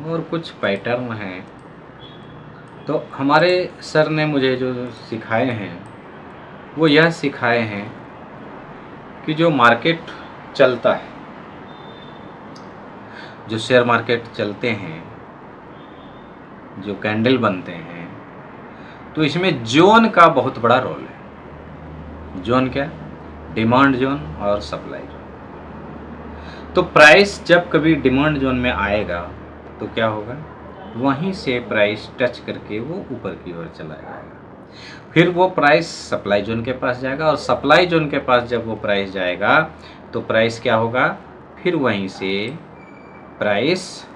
और कुछ पैटर्न हैं। तो हमारे सर ने मुझे जो सिखाए हैं वो यह सिखाए हैं कि जो मार्केट चलता है, जो शेयर मार्केट चलते हैं, जो कैंडल बनते हैं, तो इसमें जोन का बहुत बड़ा रोल है। जोन क्या? डिमांड जोन और सप्लाई जोन। तो प्राइस जब कभी डिमांड जोन में आएगा तो क्या होगा, वहीं से प्राइस टच करके वो ऊपर की ओर चला जाएगा। फिर वो प्राइस सप्लाई जोन के पास जाएगा, और सप्लाई जोन के पास जब वो प्राइस जाएगा तो प्राइस क्या होगा, फिर वहीं से प्राइस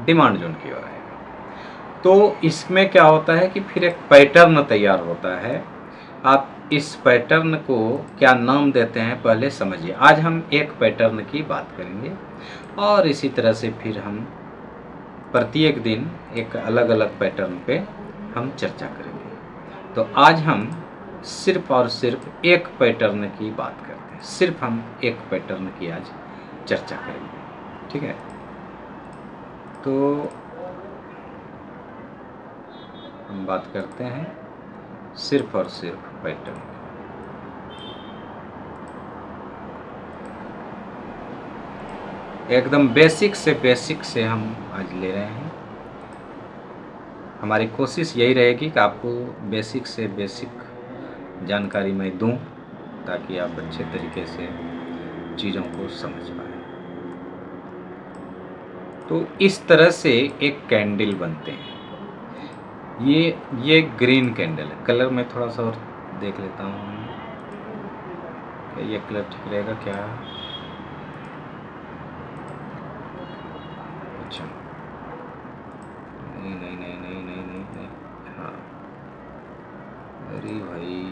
डिमांड जोन की ओर आएगा। तो इसमें क्या होता है कि फिर एक पैटर्न तैयार होता है। आप इस पैटर्न को क्या नाम देते हैं पहले समझिए। आज हम एक पैटर्न की बात करेंगे और इसी तरह से फिर हम प्रत्येक दिन एक अलग अलग पैटर्न पे हम चर्चा करेंगे। तो आज हम सिर्फ और सिर्फ एक पैटर्न की बात करते हैं। सिर्फ हम एक पैटर्न की आज चर्चा करेंगे, ठीक है। तो हम बात करते हैं सिर्फ और सिर्फ पैटर्न। एकदम बेसिक से हम आज ले रहे हैं। हमारी कोशिश यही रहेगी कि आपको बेसिक से बेसिक जानकारी मैं दूं, ताकि आप अच्छे तरीके से चीज़ों को समझ पाएं। तो इस तरह से एक कैंडल बनते हैं। ये ग्रीन कैंडल है। कलर में थोड़ा सा और देख लेता हूँ, क्या ये कलर ठीक रहेगा क्या? अच्छा, नहीं नहीं नहीं नहीं नहीं नहीं, नहीं। हाँ, अरे भाई,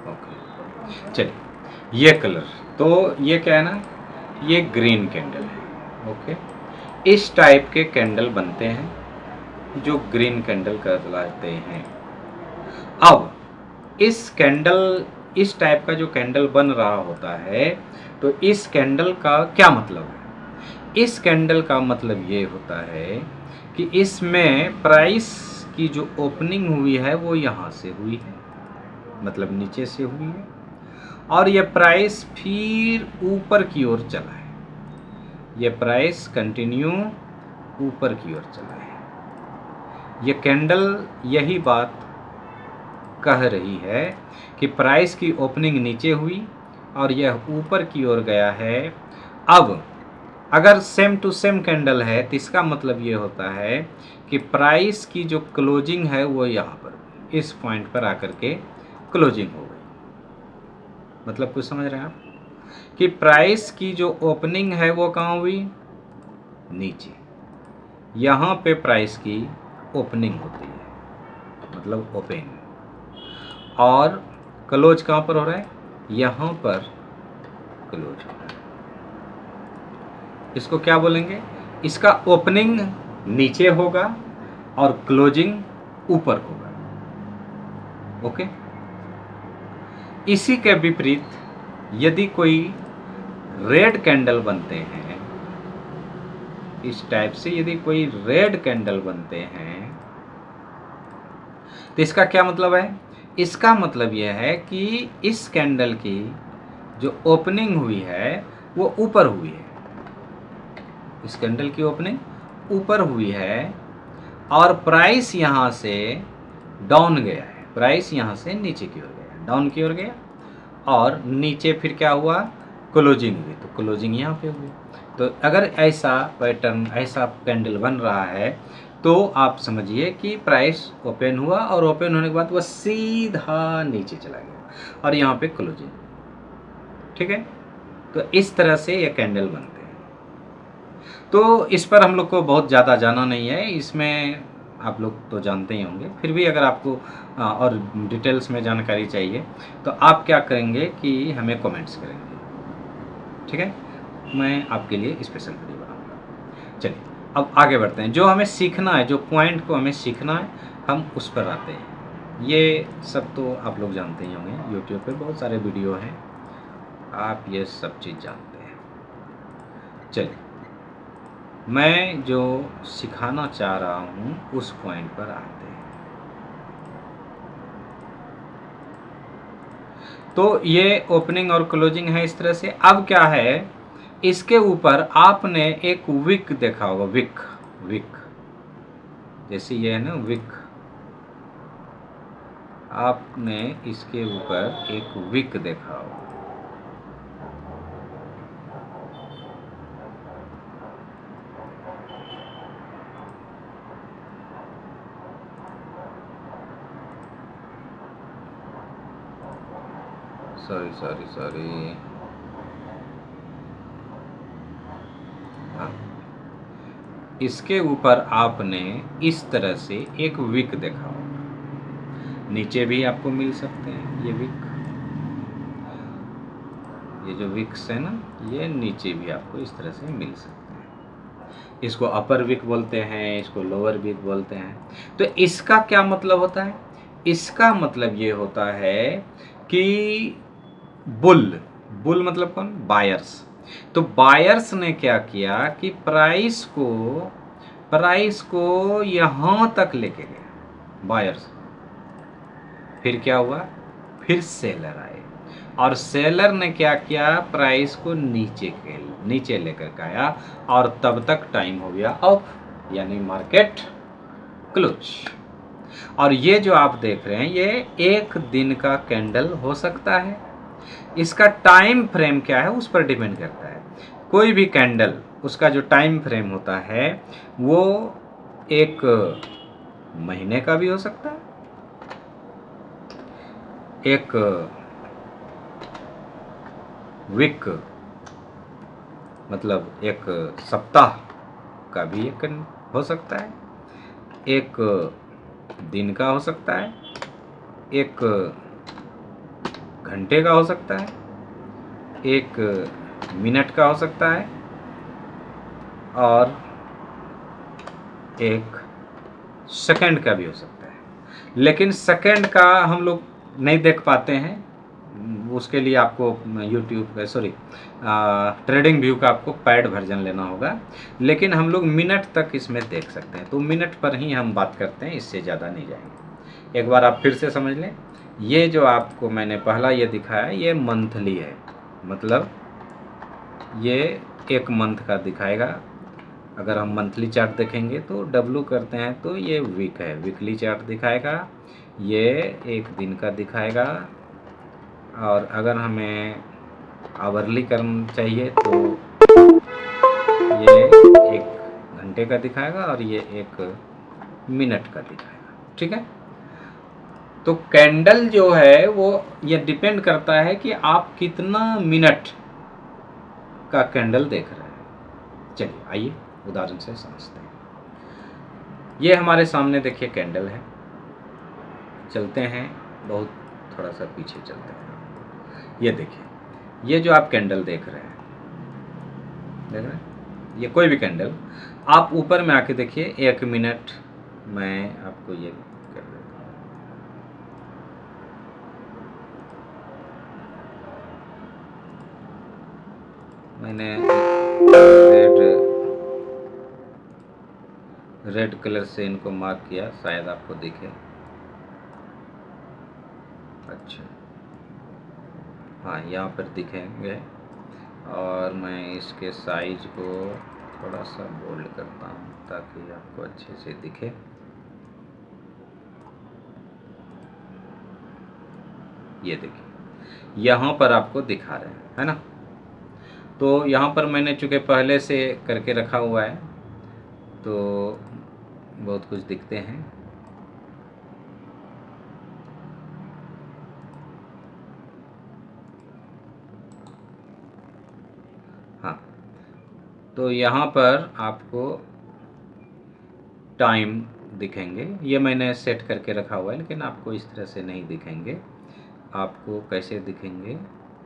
ओके, चलिए। ये कलर, तो ये क्या है ना, ये ग्रीन कैंडल है। ओके, इस टाइप के कैंडल बनते हैं जो ग्रीन कैंडल कहलाते हैं। अब इस टाइप का जो कैंडल बन रहा होता है, तो इस कैंडल का क्या मतलब है? इस कैंडल का मतलब ये होता है कि इसमें प्राइस की जो ओपनिंग हुई है वो यहाँ से हुई है, मतलब नीचे से हुई है, और ये प्राइस फिर ऊपर की ओर चला है। ये प्राइस कंटिन्यू ऊपर की ओर चला है। ये कैंडल यही बात कह रही है कि प्राइस की ओपनिंग नीचे हुई और यह ऊपर की ओर गया है। अब अगर सेम टू सेम कैंडल है तो इसका मतलब ये होता है कि प्राइस की जो क्लोजिंग है वो यहाँ पर इस पॉइंट पर आकर के क्लोजिंग हो गई। मतलब कुछ समझ रहे हैं आप कि प्राइस की जो ओपनिंग है वो कहाँ हुई? नीचे। यहाँ पे प्राइस की ओपनिंग होती है, मतलब ओपन, और क्लोज कहाँ पर हो रहा है? यहाँ पर क्लोज हो रहा है। इसको क्या बोलेंगे? इसका ओपनिंग नीचे होगा और क्लोजिंग ऊपर होगा। ओके, इसी के विपरीत यदि कोई रेड कैंडल बनते हैं, इस टाइप से यदि कोई रेड कैंडल बनते हैं, तो इसका क्या मतलब है? इसका मतलब यह है कि इस कैंडल की जो ओपनिंग हुई है वो ऊपर हुई है। इस कैंडल की ओपनिंग ऊपर हुई है और प्राइस यहाँ से डाउन गया है। प्राइस यहाँ से नीचे की ओर गया, डाउन की ओर गया, और नीचे फिर क्या हुआ? क्लोजिंग हुई। तो क्लोजिंग यहाँ पे हुई। तो अगर ऐसा पैटर्न, ऐसा कैंडल बन रहा है, तो आप समझिए कि प्राइस ओपन हुआ और ओपन होने के बाद वह सीधा नीचे चला गया और यहाँ पे क्लोजिंग। ठीक है, तो इस तरह से ये कैंडल बनते हैं। तो इस पर हम लोग को बहुत ज़्यादा जाना नहीं है, इसमें आप लोग तो जानते ही होंगे। फिर भी अगर आपको और डिटेल्स में जानकारी चाहिए तो आप क्या करेंगे कि हमें कमेंट्स करेंगे, ठीक है। मैं आपके लिए स्पेशल वीडियो बनाऊंगा। चलिए अब आगे बढ़ते हैं। जो हमें सीखना है, जो पॉइंट को हमें सीखना है, हम उस पर आते हैं। ये सब तो आप लोग जानते ही होंगे, यूट्यूब पे बहुत सारे वीडियो हैं, आप ये सब चीज़ जानते हैं। चलिए मैं जो सिखाना चाह रहा हूँ उस पॉइंट पर आते हैं। तो ये ओपनिंग और क्लोजिंग है इस तरह से। अब क्या है, इसके ऊपर आपने एक विक देखा होगा, विक विक, जैसे ये है ना विक, आपने इसके ऊपर एक विक देखा होगा। सॉरी सॉरी सॉरी, हाँ, इसके ऊपर आपने इस तरह से एक विक देखा होगा। नीचे भी आपको मिल सकते हैं ये विक, ये जो विक्स है ना, ये नीचे भी आपको इस तरह से मिल सकते हैं। इसको अपर विक बोलते हैं, इसको लोअर विक बोलते हैं। तो इसका क्या मतलब होता है? इसका मतलब ये होता है कि बुल, बुल मतलब कौन? बायर्स। तो बायर्स ने क्या किया कि प्राइस को यहां तक लेके गया बायर्स। फिर क्या हुआ? फिर सेलर आए और सेलर ने क्या किया? प्राइस को नीचे लेकर आया और तब तक टाइम हो गया ऑफ, यानी मार्केट क्लोज। और ये जो आप देख रहे हैं ये एक दिन का कैंडल हो सकता है। इसका टाइम फ्रेम क्या है उस पर डिपेंड करता है। कोई भी कैंडल, उसका जो टाइम फ्रेम होता है वो एक महीने का भी हो सकता है, एक वीक मतलब एक सप्ताह का भी एक हो सकता है, एक दिन का हो सकता है, एक घंटे का हो सकता है, एक मिनट का हो सकता है और एक सेकंड का भी हो सकता है। लेकिन सेकंड का हम लोग नहीं देख पाते हैं, उसके लिए आपको यूट्यूब ट्रेडिंग व्यू का आपको पैड वर्जन लेना होगा। लेकिन हम लोग मिनट तक इसमें देख सकते हैं, तो मिनट पर ही हम बात करते हैं, इससे ज़्यादा नहीं जाएंगे। एक बार आप फिर से समझ लें, ये जो आपको मैंने पहला ये दिखाया ये मंथली है, मतलब ये एक मंथ का दिखाएगा। अगर हम मंथली चार्ट देखेंगे तो डब्लू करते हैं तो ये वीक है, वीकली चार्ट दिखाएगा, ये एक दिन का दिखाएगा। और अगर हमें आवरली करना चाहिए तो ये एक घंटे का दिखाएगा और ये एक मिनट का दिखाएगा। ठीक है, तो कैंडल जो है वो ये डिपेंड करता है कि आप कितना मिनट का कैंडल देख रहे हैं। चलिए आइए उदाहरण से समझते हैं। ये हमारे सामने देखिए कैंडल है, चलते हैं बहुत थोड़ा सा पीछे चलते हैं। ये देखिए, ये जो आप कैंडल देख रहे हैं, ये कोई भी कैंडल, आप ऊपर में आके देखिए, एक मिनट मैं आपको ये कर देता हूँ। मैंने रेड कलर से इनको मार्क किया, शायद आपको दिखे। अच्छा, हाँ यहाँ पर दिखेंगे। और मैं इसके साइज को थोड़ा सा बोल्ड करता हूँ ताकि आपको अच्छे से दिखे। ये देखिए, यहाँ पर आपको दिखा रहे हैं, है ना। तो यहाँ पर मैंने चूँकि पहले से करके रखा हुआ है तो बहुत कुछ दिखते हैं। हाँ, तो यहाँ पर आपको टाइम दिखेंगे, ये मैंने सेट करके रखा हुआ है, लेकिन आपको इस तरह से नहीं दिखेंगे। आपको कैसे दिखेंगे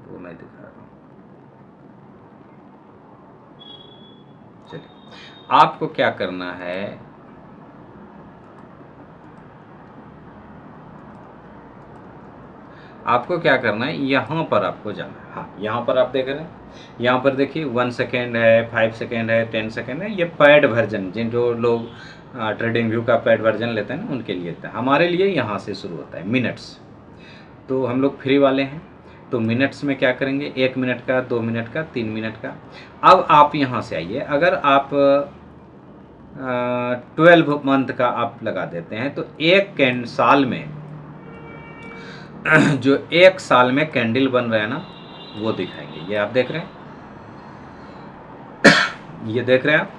वो मैं दिखा रहा हूँ। चलिए, आपको क्या करना है, आपको क्या करना है, यहाँ पर आपको जाना है। हाँ, यहाँ पर आप देख रहे हैं, यहाँ पर देखिए 1 सेकेंड है, 5 सेकेंड है, 10 सेकेंड है। ये पैड वर्जन, जिन जो लोग ट्रेडिंग व्यू का पैड वर्जन लेते हैं ना, उनके लिए होता है। हमारे लिए यहाँ से शुरू होता है मिनट्स। तो हम लोग फ्री वाले हैं, तो मिनट्स में क्या करेंगे, 1 मिनट का, 2 मिनट का, 3 मिनट का। अब आप यहाँ से आइए, अगर आप 12 मंथ का आप लगा देते हैं तो एक साल में जो 1 साल में कैंडल बन रहे हैं ना, वो दिखाएंगे। ये आप देख रहे हैं, ये देख रहे हैं आप,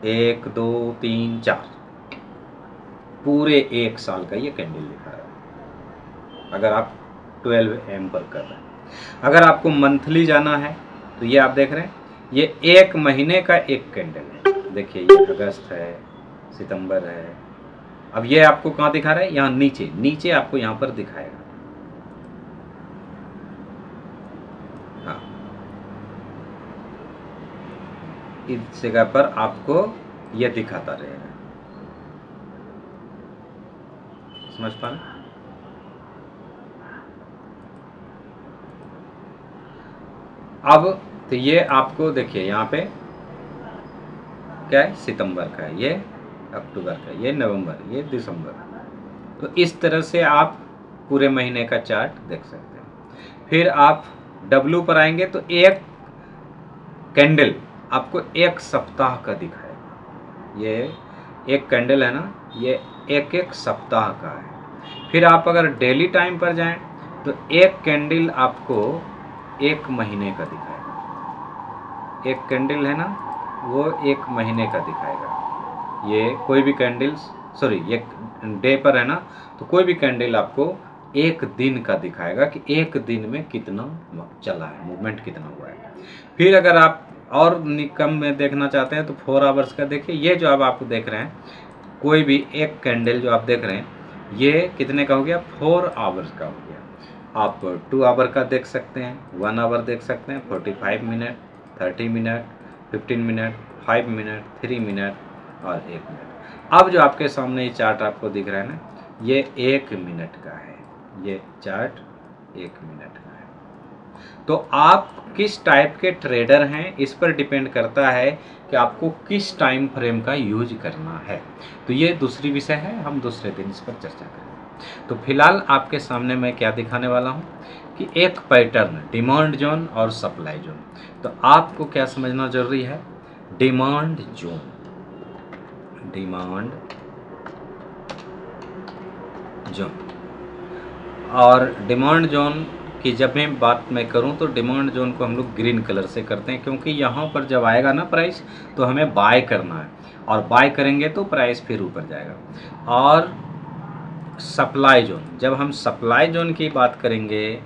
1 2 3 4, पूरे 1 साल का ये कैंडल दिखा रहा है, अगर आप 12 एम पर कर रहे हैं। अगर आपको मंथली जाना है तो ये आप देख रहे हैं, ये 1 महीने का एक कैंडल है। देखिए ये अगस्त है, सितंबर है। अब ये आपको कहाँ दिखा रहा है, यहाँ नीचे, नीचे आपको यहाँ पर दिखाएगा। हाँ, इस जगह पर आपको ये दिखाता रहेगा। समझ पा रहे? अब तो ये आपको देखिए, यहाँ पे क्या है, सितंबर का है, ये अक्टूबर का, ये नवंबर, ये दिसंबर। तो इस तरह से आप पूरे महीने का चार्ट देख सकते हैं। फिर आप डब्लू पर आएंगे तो एक कैंडल आपको 1 सप्ताह का दिखाएगा। ये एक कैंडल है ना, ये 1 सप्ताह का है। फिर आप अगर डेली टाइम पर जाएं तो एक कैंडल आपको 1 महीने का दिखाएगा। एक कैंडल है ना, वो 1 महीने का दिखाएगा। ये कोई भी कैंडल्स, सॉरी, ये डे पर है ना, तो कोई भी कैंडल आपको 1 दिन का दिखाएगा कि 1 दिन में कितना चला है, मूवमेंट कितना हुआ है। फिर अगर आप और कम में देखना चाहते हैं तो 4 आवर्स का देखिए। ये जो अब आप देख रहे हैं, कोई भी एक कैंडल जो आप देख रहे हैं, ये कितने का हो गया, 4 आवर्स का हो गया। आप 2 आवर का देख सकते हैं, 1 आवर देख सकते हैं, 45 minute, 30 minute, 15 minute, 5 minute, 3 minute और 1 मिनट। अब जो आपके सामने ये चार्ट आपको दिख रहा है ना, ये 1 मिनट का है। ये चार्ट 1 मिनट का है। तो आप किस टाइप के ट्रेडर हैं, इस पर डिपेंड करता है कि आपको किस टाइम फ्रेम का यूज करना है। तो ये दूसरी विषय है, हम दूसरे दिन इस पर चर्चा करेंगे। तो फिलहाल आपके सामने मैं क्या दिखाने वाला हूँ कि एक पैटर्न, डिमांड जोन और सप्लाई जोन। तो आपको क्या समझना जरूरी है, डिमांड जोन, डिमांड जोन। और डिमांड जोन की जब मैं बात मैं करूं तो डिमांड जोन को हम लोग ग्रीन कलर से करते हैं, क्योंकि यहाँ पर जब आएगा ना प्राइस तो हमें बाय करना है, और बाय करेंगे तो प्राइस फिर ऊपर जाएगा। और सप्लाई जोन, जब हम सप्लाई जोन की बात करेंगे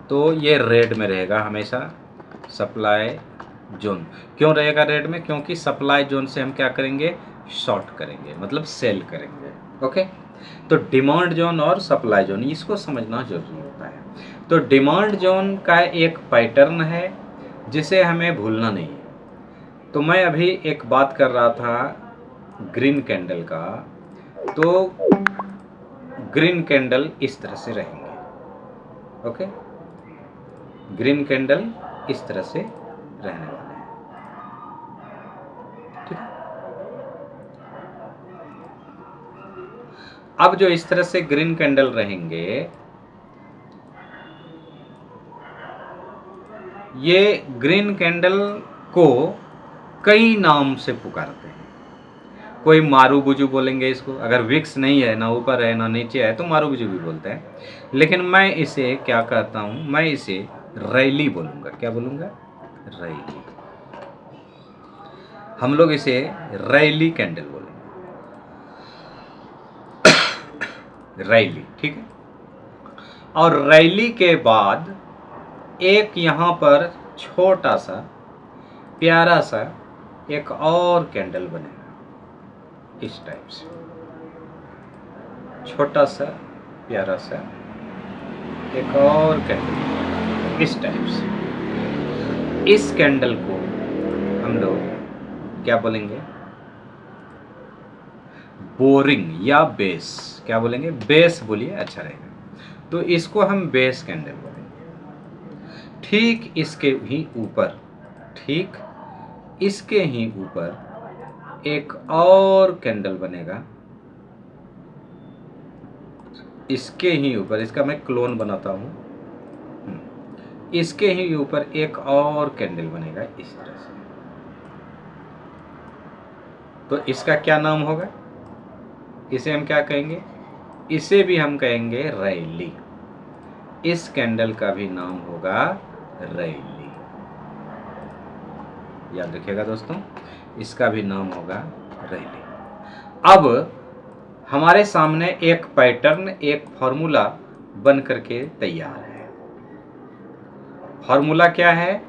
तो ये रेड में रहेगा हमेशा, सप्लाई जोन। क्यों रहेगा रेड में, क्योंकि सप्लाई जोन से हम क्या करेंगे, शॉर्ट करेंगे, मतलब सेल करेंगे। ओके, तो डिमांड जोन और सप्लाई जोन, इसको समझना जरूरी होता है। तो डिमांड जोन का एक पैटर्न है जिसे हमें भूलना नहीं है। तो मैं अभी एक बात कर रहा था ग्रीन कैंडल का, तो ग्रीन कैंडल इस तरह से रहेंगे। ओके, ग्रीन कैंडल इस तरह से रहने वाले हैं, ठीक है। अब जो इस तरह से ग्रीन कैंडल रहेंगे, ये ग्रीन कैंडल को कई नाम से पुकारते हैं। कोई मारूबुजू बोलेंगे इसको, अगर विक्स नहीं है, ना ऊपर है ना नीचे है, तो मारूबुजू भी बोलते हैं। लेकिन मैं इसे क्या कहता हूं, मैं इसे रैली बोलूंगा। क्या बोलूंगा, रैली। हम लोग इसे रैली कैंडल बोलेंगे, रैली, ठीक है। और रैली के बाद एक यहां पर छोटा सा प्यारा सा एक और कैंडल बनेगा, इस टाइप से, छोटा सा प्यारा सा एक और कैंडल इस टाइप से। इस कैंडल को हम लोग क्या बोलेंगे, बोरिंग या बेस। क्या बोलेंगे, बेस बोलिए, अच्छा रहेगा। तो इसको हम बेस कैंडल बोलेंगे। ठीक इसके ही ऊपर, ठीक इसके ही ऊपर एक और कैंडल बनेगा, इसके ही ऊपर, इसका मैं क्लोन बनाता हूं। इसके ही ऊपर एक और कैंडल बनेगा इस तरह से। तो इसका क्या नाम होगा? इसे हम क्या कहेंगे? इसे भी हम कहेंगे रैली। इस कैंडल का भी नाम होगा रैली। याद रखिएगा दोस्तों, इसका भी नाम होगा रैली। अब हमारे सामने एक पैटर्न, एक फॉर्मूला बन करके तैयार है। फॉर्मूला क्या है?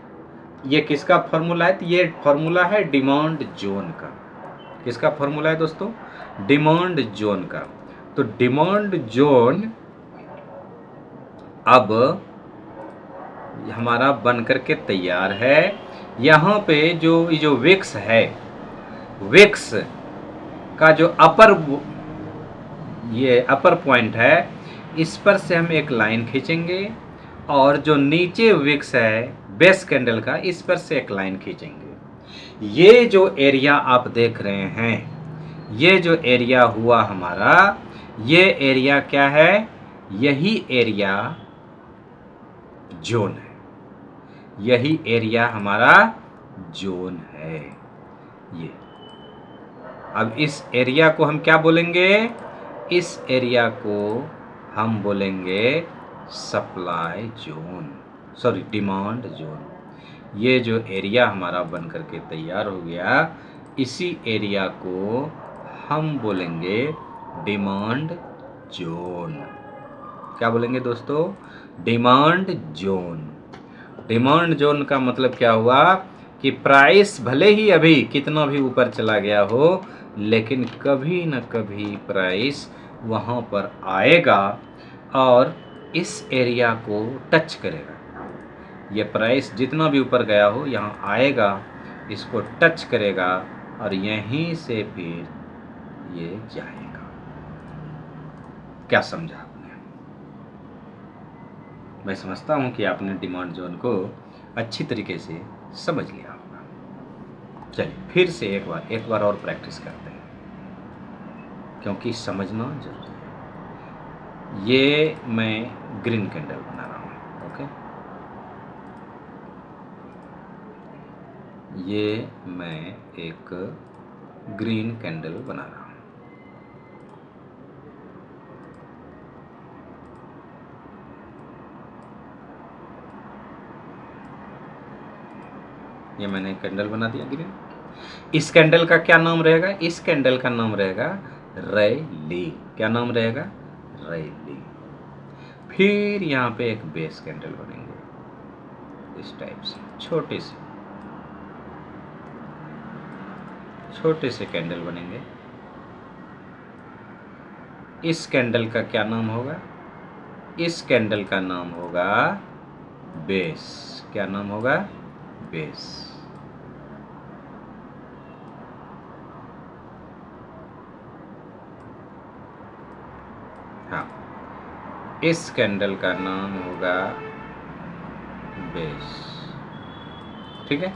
ये किसका फॉर्मूला है? तो ये फॉर्मूला है डिमांड जोन का। किसका फॉर्मूला है दोस्तों? डिमांड जोन का। तो डिमांड जोन अब हमारा बन करके तैयार है। यहाँ पे जो विक्स है, विक्स का जो अपर पॉइंट है, इस पर से हम एक लाइन खींचेंगे, और जो नीचे विक्स है बेस कैंडल का, इस पर से एक लाइन खींचेंगे। ये जो एरिया आप देख रहे हैं, ये जो एरिया हुआ हमारा, ये एरिया क्या है? यही एरिया जोन है। यही एरिया हमारा जोन है। ये अब इस एरिया को हम क्या बोलेंगे? इस एरिया को हम बोलेंगे supply zone, sorry demand zone. ये जो एरिया हमारा बन करके तैयार हो गया, इसी एरिया को हम बोलेंगे डिमांड जोन। क्या बोलेंगे दोस्तों? Demand zone. डिमांड जोन का मतलब क्या हुआ कि प्राइस भले ही अभी कितना भी ऊपर चला गया हो, लेकिन कभी न कभी प्राइस वहाँ पर आएगा और इस एरिया को टच करेगा। ये प्राइस जितना भी ऊपर गया हो, यहाँ आएगा, इसको टच करेगा, और यहीं से फिर ये जाएगा। क्या समझा आपने? मैं समझता हूँ कि आपने डिमांड जोन को अच्छी तरीके से समझ लिया होगा। चलिए फिर से एक बार और प्रैक्टिस करते हैं, क्योंकि समझना जरूरी है। ये मैं ग्रीन कैंडल बना रहा हूँ, ओके। ये मैं एक ग्रीन कैंडल बना रहा हूँ। ये मैंने कैंडल बना दिया ग्रीन। इस कैंडल का क्या नाम रहेगा? इस कैंडल का नाम रहेगा रैली। क्या नाम रहेगा? रैली। फिर यहाँ पे एक बेस कैंडल बनेंगे इस टाइप से, छोटे से कैंडल बनेंगे। इस कैंडल का क्या नाम होगा? इस कैंडल का नाम होगा बेस। क्या नाम होगा? बेस। हाँ, इस कैंडल का नाम होगा बेस। ठीक है।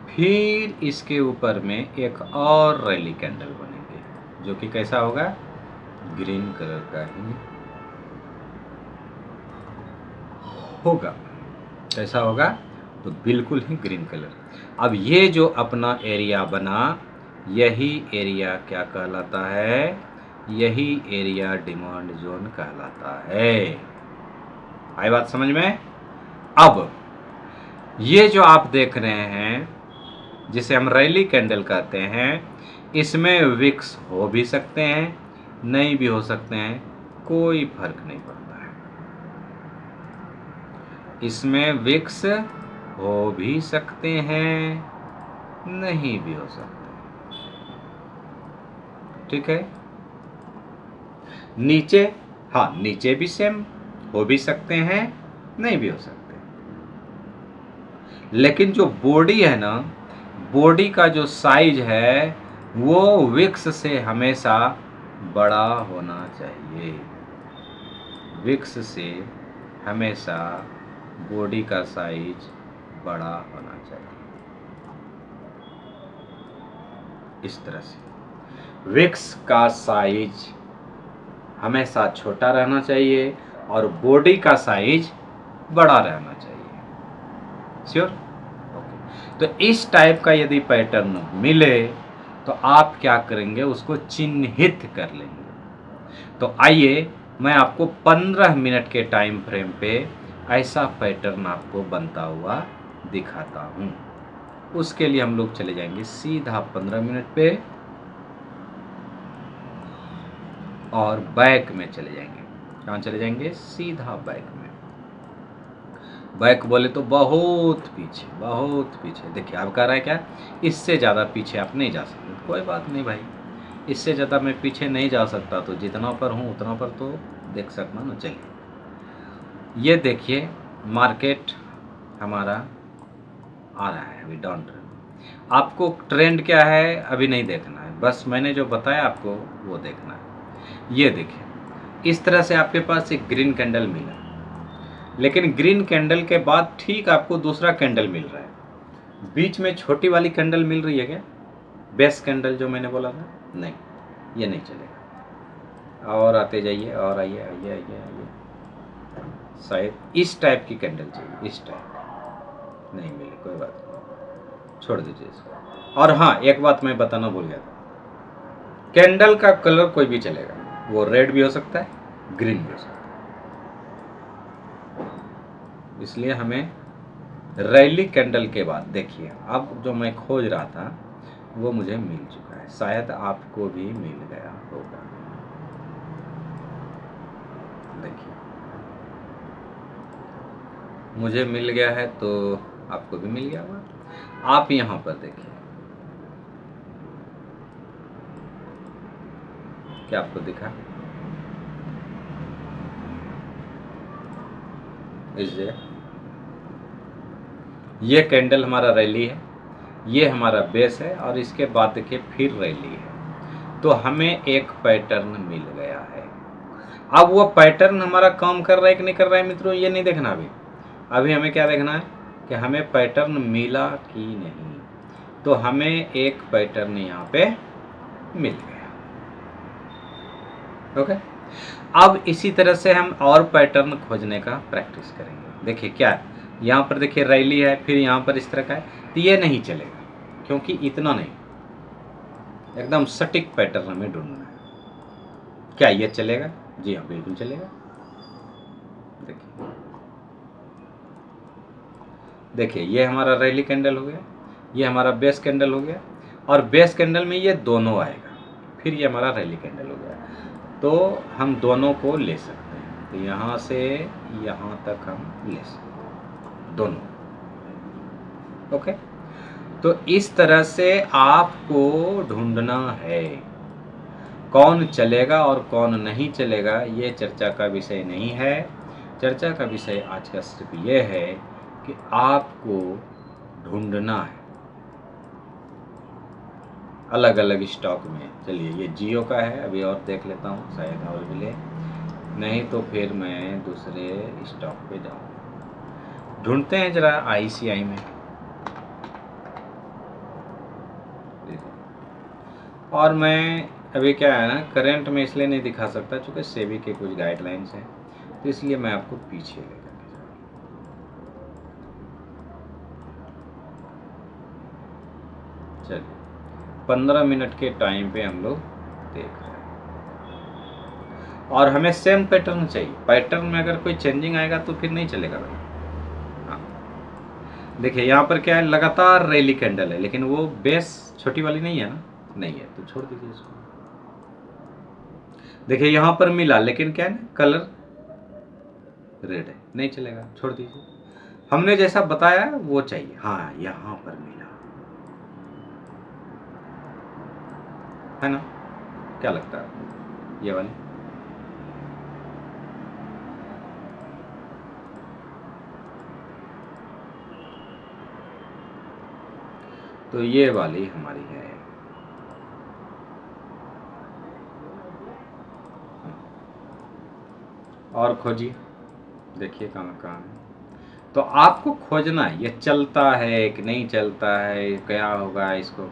फिर इसके ऊपर में एक और रैली कैंडल बनेंगे, जो कि कैसा होगा? ग्रीन कलर का ही होगा। कैसा होगा? तो बिल्कुल ही ग्रीन कलर। अब ये जो अपना एरिया बना, यही एरिया क्या कहलाता है? यही एरिया डिमांड जोन कहलाता है। आई बात समझ में? अब ये जो आप देख रहे हैं, जिसे हम रैली कैंडल कहते हैं, इसमें विक्स हो भी सकते हैं, नहीं भी हो सकते हैं, कोई फर्क नहीं पड़ता है। इसमें विक्स हो भी सकते हैं, नहीं भी हो सकते। ठीक है। नीचे, हाँ, नीचे भी सेम हो भी सकते हैं, नहीं भी हो सकते। लेकिन जो बॉडी है ना, बॉडी का जो साइज है, वो विक्स से हमेशा बड़ा होना चाहिए। विक्स से हमेशा बॉडी का साइज बड़ा होना चाहिए। इस तरह से विक्स का साइज हमेशा छोटा रहना चाहिए और बॉडी का साइज बड़ा रहना चाहिए। श्योर? ओके। तो इस टाइप का यदि पैटर्न मिले तो आप क्या करेंगे, उसको चिन्हित कर लेंगे। तो आइए मैं आपको 15 मिनट के टाइम फ्रेम पे ऐसा पैटर्न आपको बनता हुआ दिखाता हूं। उसके लिए हम लोग चले जाएंगे सीधा 15 मिनट पे और बैक में चले जाएंगे। कहाँ चले जाएंगे? सीधा बैक में। बैक बोले तो बहुत पीछे, बहुत पीछे। देखिए आप कह रहा है क्या, इससे ज़्यादा पीछे आप नहीं जा सकते। कोई बात नहीं भाई, इससे ज़्यादा मैं पीछे नहीं जा सकता, तो जितना पर हूँ उतना पर तो देख सकना ना। चलिए ये देखिए मार्केट हमारा आ रहा है अभी डाउन ट्रेंड। आपको ट्रेंड क्या है अभी नहीं देखना है, बस मैंने जो बताया आपको वो देखना है। ये देखिए इस तरह से आपके पास एक ग्रीन कैंडल मिला, लेकिन ग्रीन कैंडल के बाद ठीक आपको दूसरा कैंडल मिल रहा है। बीच में छोटी वाली कैंडल मिल रही है क्या, बेस कैंडल जो मैंने बोला था? नहीं, ये नहीं चलेगा। और आते जाइए और आइए आइए आइए आइए, शायद इस टाइप की कैंडल चाहिए। इस टाइप नहीं मिली, कोई बात नहीं, छोड़ दीजिए इसको। और हाँ, एक बात मैं बताना भूल गया था, कैंडल का कलर कोई भी चलेगा, वो रेड भी हो सकता है, ग्रीन भी हो सकता है। इसलिए हमें रैली कैंडल के बाद देखिए, अब जो मैं खोज रहा था वो मुझे मिल चुका है, शायद आपको भी मिल गया होगा। देखिए मुझे मिल गया है तो आपको भी मिल गया होगा। आप यहां पर देखिए, क्या आपको दिखा? इस ये कैंडल हमारा रैली है, ये हमारा बेस है, और इसके बाद देखिए फिर रैली है। तो हमें एक पैटर्न मिल गया है। अब वो पैटर्न हमारा काम कर रहा है कि नहीं कर रहा है मित्रों, ये नहीं देखना अभी। अभी हमें क्या देखना है कि हमें पैटर्न मिला कि नहीं। तो हमें एक पैटर्न यहाँ पे मिल गया। ओके, अब इसी तरह से हम और पैटर्न खोजने का प्रैक्टिस करेंगे। देखिए क्या है, यहाँ पर देखिए रैली है, फिर यहाँ पर इस तरह का है, तो ये नहीं चलेगा, क्योंकि इतना नहीं, एकदम सटीक पैटर्न हमें ढूंढना है। क्या ये चलेगा? जी हाँ, बिल्कुल चलेगा। देखिए देखिए, ये हमारा रैली कैंडल हो गया, ये हमारा बेस कैंडल हो गया, और बेस कैंडल में ये दोनों आएगा, फिर ये हमारा रैली कैंडल हो गया। तो हम दोनों को ले सकते हैं, तो यहाँ से यहाँ तक हम ले सकते हैं दोनों। ओके, तो इस तरह से आपको ढूंढना है कौन चलेगा और कौन नहीं चलेगा। ये चर्चा का विषय नहीं है। चर्चा का विषय आज का सिर्फ ये है कि आपको ढूंढना है अलग अलग स्टॉक में। चलिए ये जियो का है, अभी और देख लेता हूँ, शायद और मिले, नहीं तो फिर मैं दूसरे स्टॉक पे जाऊँ। ढूंढते हैं जरा ICI में। और मैं अभी क्या है ना, करंट में इसलिए नहीं दिखा सकता क्योंकि सेबी के कुछ गाइडलाइंस हैं, तो इसलिए मैं आपको पीछे लेकर के जा रहा हूँ। चलिए 15 मिनट के टाइम पे हम लोग देख रहे हैं, और हमें सेम पैटर्न चाहिए। पैटर्न में अगर कोई चेंजिंग आएगा तो फिर नहीं चलेगा भाई। हाँ देखिए यहाँ पर क्या है, लगातार रैली कैंडल है, लेकिन वो बेस छोटी वाली नहीं है ना, नहीं है, तो छोड़ दीजिए इसको। देखिए यहाँ पर मिला, लेकिन क्या है, कलर रेड है, नहीं चलेगा, छोड़ दीजिए। हमने जैसा बताया वो चाहिए। हाँ यहाँ पर मिला है ना, क्या लगता है ये वाली? तो ये वाली हमारी है। और खोजिए, देखिए कहाँ कहाँ है। तो आपको खोजना है, ये चलता है कि नहीं चलता है, क्या होगा इसको,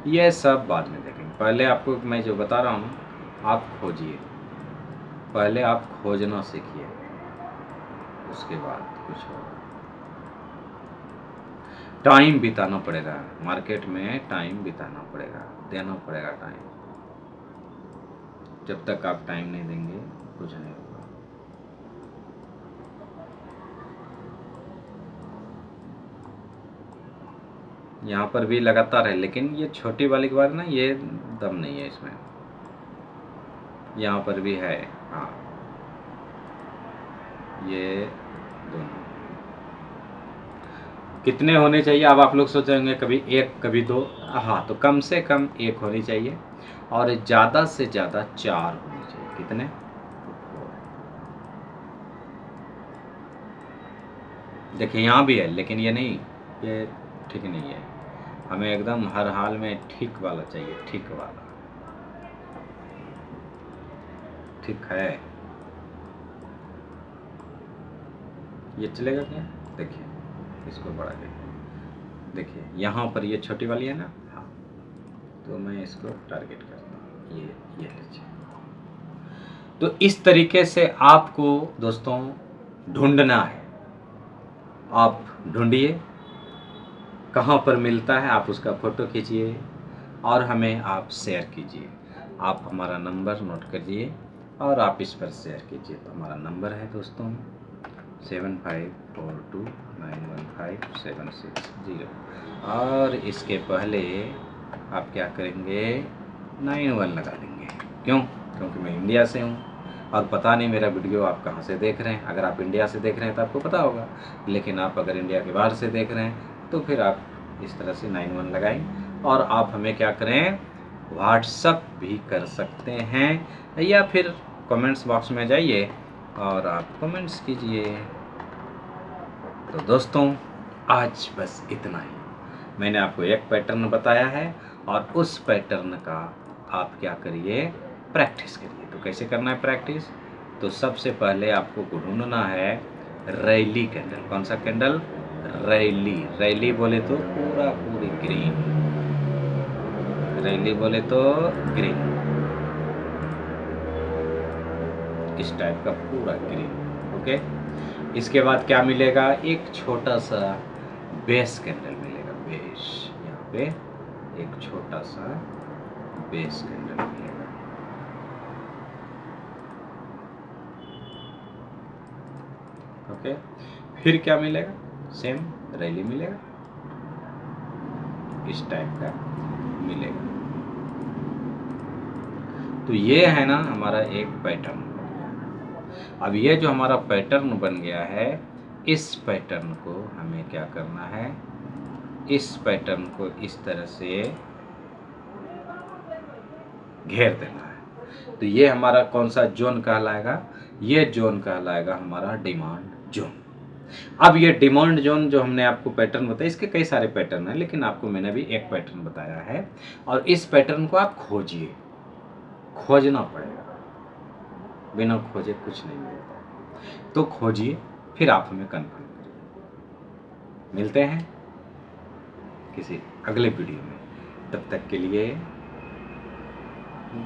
ये सब बाद में देखेंगे। पहले आपको मैं जो बता रहा हूँ आप खोजिए, पहले आप खोजना सीखिए, उसके बाद कुछ होगा। टाइम बिताना पड़ेगा मार्केट में, टाइम बिताना पड़ेगा, देना पड़ेगा टाइम। जब तक आप टाइम नहीं देंगे कुछ नहीं होगा। यहाँ पर भी लगातार है, लेकिन ये छोटी वाली के बाद ना ये दम नहीं है इसमें। यहाँ पर भी है, हाँ ये दोनों कितने होने चाहिए। अब आप लोग सोचेंगे कभी एक कभी दो, हाँ तो कम से कम एक होनी चाहिए और ज़्यादा से ज़्यादा 4 होनी चाहिए। कितने, देखिए यहाँ भी है लेकिन ये नहीं, ये ठीक नहीं है। हमें एकदम हर हाल में ठीक वाला चाहिए, ठीक वाला, ठीक है। ये चलेगा क्या, देखिए इसको बढ़ा के देखिए, यहाँ पर ये छोटी वाली है ना, हाँ तो मैं इसको टारगेट करता हूँ, ये लीजिए। तो इस तरीके से आपको दोस्तों ढूंढना है। आप ढूंढिए कहाँ पर मिलता है, आप उसका फ़ोटो खींचिए और हमें आप शेयर कीजिए। आप हमारा नंबर नोट करिए और आप इस पर शेयर कीजिए। तो हमारा नंबर है दोस्तों 7542915760 और इसके पहले आप क्या करेंगे 91 लगा देंगे। क्यों, क्योंकि मैं इंडिया से हूँ और पता नहीं मेरा वीडियो आप कहाँ से देख रहे हैं। अगर आप इंडिया से देख रहे हैं तो आपको पता होगा, लेकिन आप अगर इंडिया के बाहर से देख रहे हैं तो फिर आप इस तरह से 91 लगाएं। और आप हमें क्या करें, व्हाट्सअप भी कर सकते हैं या फिर कमेंट्स बॉक्स में जाइए और आप कमेंट्स कीजिए। तो दोस्तों आज बस इतना ही, मैंने आपको एक पैटर्न बताया है और उस पैटर्न का आप क्या करिए, प्रैक्टिस करिए। तो कैसे करना है प्रैक्टिस, तो सबसे पहले आपको ढूंढना है रैली कैंडल। कौन सा कैंडल, रैली। रैली बोले तो पूरा पूरी ग्रीन, रैली बोले तो ग्रीन, इस टाइप का पूरा ग्रीन। ओके, इसके बाद क्या मिलेगा, एक छोटा सा बेस कैंडल मिलेगा, बेस। यहाँ पे एक छोटा सा बेस कैंडल मिलेगा। ओके, फिर क्या मिलेगा, सेम रैली मिलेगा, इस टाइप का मिलेगा। तो ये है ना हमारा एक पैटर्न। अब ये जो हमारा पैटर्न बन गया है, इस पैटर्न को हमें क्या करना है, इस पैटर्न को इस तरह से घेर देना है। तो ये हमारा कौन सा जोन कहलाएगा, ये जोन कहलाएगा हमारा डिमांड जोन। अब ये डिमांड जोन जो हमने आपको पैटर्न बताया, इसके कई सारे पैटर्न हैं, लेकिन आपको मैंने भी एक पैटर्न बताया है और इस पैटर्न को आप खोजिए, खोजना पड़ेगा, बिना खोजे कुछ नहीं मिलता। तो खोजिए, फिर आप हमें कन्फर्म करिए। मिलते हैं किसी अगले वीडियो में, तब तक के लिए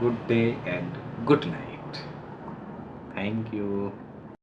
good day and good night. Thank you.